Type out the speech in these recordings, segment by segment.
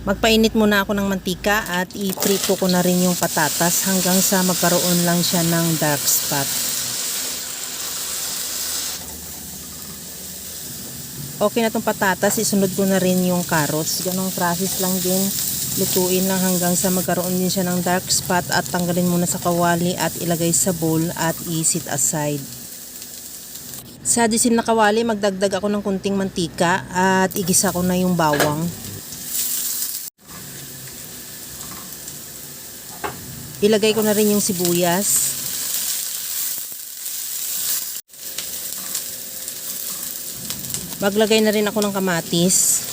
Magpainit muna ako ng mantika at iprito ko na rin yung patatas hanggang sa magkaroon lang siya ng dark spot. Okay na tong patatas, isunod ko na rin yung carrots. Ganong process lang din. Lutuin lang hanggang sa magkaroon din siya ng dark spot at tanggalin muna sa kawali at ilagay sa bowl at i-set aside. Sa disin na kawali, magdagdag ako ng kunting mantika at igisa ko na yung bawang. Ilagay ko na rin yung sibuyas. Maglagay na rin ako ng kamatis.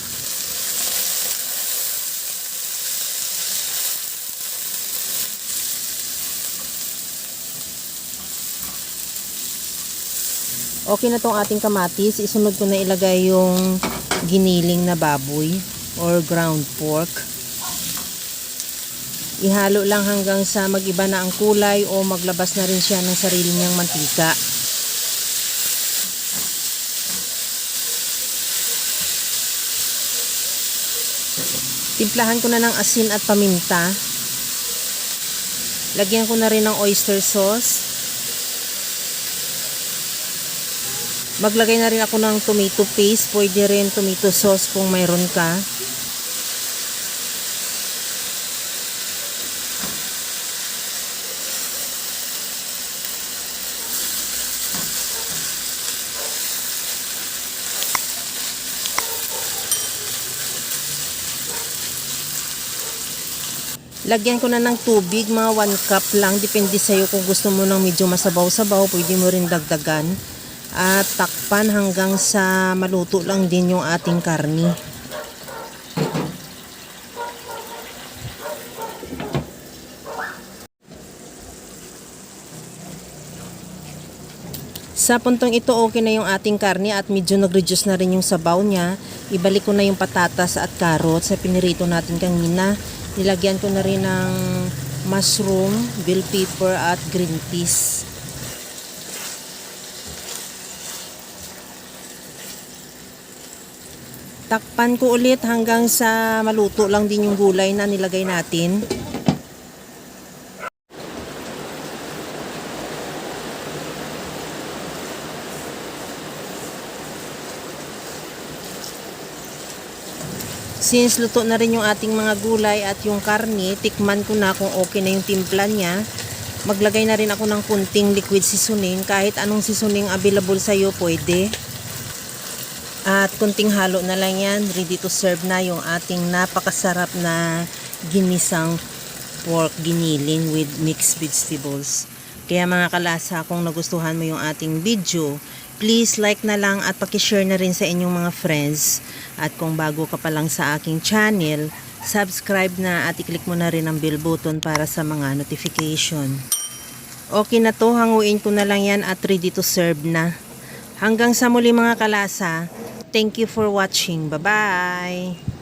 Okay na tong ating kamatis. Isunod ko na ilagay yung giniling na baboy or ground pork. Ihalo lang hanggang sa mag-iba na ang kulay o maglabas na rin siya ng sarili niyang mantika. Timplahan ko na ng asin at paminta. Lagyan ko na rin ng oyster sauce. Maglagay na rin ako ng tomato paste. Pwede rin tomato sauce kung mayroon ka. Lagyan ko na ng tubig, mga 1 cup lang. Depende sa'yo kung gusto mo ng medyo masabaw-sabaw, pwede mo rin dagdagan. At takpan hanggang sa maluto lang din yung ating karni. Sa puntong ito, okay na yung ating karni at medyo nag-reduce na rin yung sabaw niya. Ibalik ko na yung patatas at carrots sa pinirito natin kanina. Nilagyan ko na rin ng mushroom, bell pepper at green peas. Takpan ko ulit hanggang sa maluto lang din yung gulay na nilagay natin. Since luto na rin yung ating mga gulay at yung karne, tikman ko na kung okay na yung timpla niya. Maglagay na rin ako ng kunting liquid seasoning. Kahit anong seasoning available sa'yo, pwede. At kunting halo na lang yan. Ready to serve na yung ating napakasarap na ginisang pork giniling with mixed vegetables. Kaya mga kalasa, kung nagustuhan mo yung ating video, please like na lang at pakishare na rin sa inyong mga friends. At kung bago ka pa lang sa aking channel, subscribe na at i-click mo na rin ang bell button para sa mga notification. Okay na to, hanguin ko na lang yan at ready to serve na. Hanggang sa muli mga kalasa, thank you for watching. Bye-bye!